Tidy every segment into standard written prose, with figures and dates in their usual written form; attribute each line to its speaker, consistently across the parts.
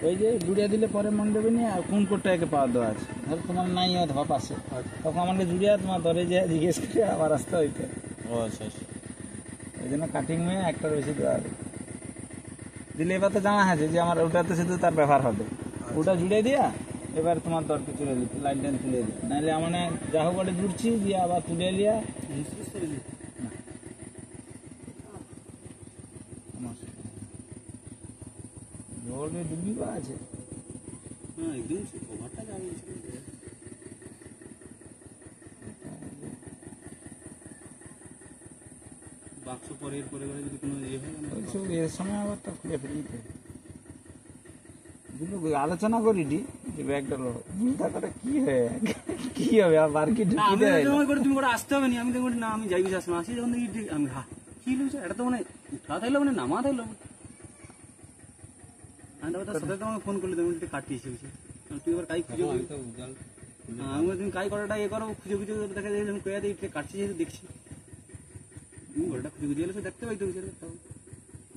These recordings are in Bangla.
Speaker 1: ওই যে জুড়িয়ে দিলে পরে মন দেবে নি আর কোন কোডটা একে পাওয়া দেওয়া আছে ধর তোমার নাই ধপ আছে তখন আমাকে জুড়িয়ে তোমার ধরে যে জিজ্ঞেস করে আবার আসতে হইতে ওই জন্য কাটিং মেয়ে একটার বেশি দেওয়া হবে দিলে এবার তো জানা আছে যে আমার ওটাতে শুধু তার ব্যবহার হবে ওটা জুড়ে দিয়া এবার তোমার দরকে তুলে দিতে লাইন টাইন তুলে দিই নাহলে মানে যা হোক ওটা জুড়ছি দিয়ে আবার তুলে লিয়া ডুবি বা আছে
Speaker 2: বাক্স পরে পরে যদি কোনো ইয়ে হয়
Speaker 1: এর সময় আবার তো খুলে ফেলতে আলোচনা করিনি যে ব্যাগটা টাকাটা কি হয় কি হবে আর কি
Speaker 2: তুমি করে আসতে হবে না আমি দেখবো না আমি যাই বিশ্বাস আসি যখন আমি কি লুছে এটা তো মানে উঠা থাকলো মানে নামা থাকলো সাথে তোমাকে ফোন করলে তুমি কাটিয়েছি তুই এবার কাই খুঁজে আমি তুমি কাই করাটা ইয়ে করো খুঁজে খুঁজে দেখা যায় আমি কয়া দিই কাটছি যেহেতু দেখছি ঘরটা খুঁজে খুঁজে এলে দেখতে পাই তো বিচারে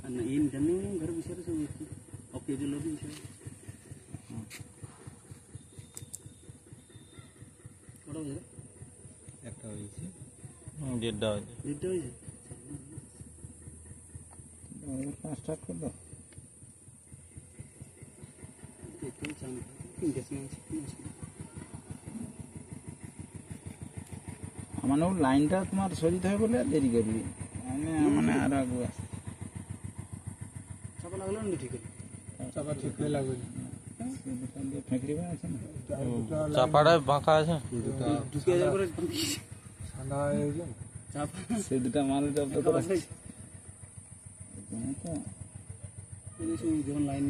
Speaker 2: আর না এই জানি ঘরে বিচারে সব ওকে যে লোক বিচারে ওটা বুঝে
Speaker 1: একটা হয়েছে
Speaker 2: দেড়টা হয়েছে
Speaker 1: স্টার্ট করবো মানে লাইনটা তোমার সরিতে হবে বলে দেরি করবি মানে আর আগে
Speaker 2: চাপা লাগলো না ঠিক
Speaker 3: চাপা ঠিক হয়ে লাগবে
Speaker 1: ফেঁকড়ি আছে না
Speaker 3: চাপাটা বাঁকা আছে
Speaker 1: সে দুটা মাল জব্দ করা
Speaker 2: যখন লাইন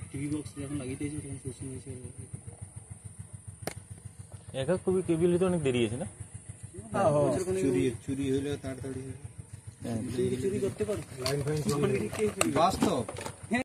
Speaker 2: টিভি বক্স যখন লাগিয়ে দিয়েছে তখন সুসুম হয়েছে
Speaker 3: একা খুবই কেবিল হতে অনেক দেরি আছে না
Speaker 1: চুরি হইলে তাড়াতাড়ি
Speaker 2: চুরি করতে পারো
Speaker 1: লাইন ফাইন বাস্তব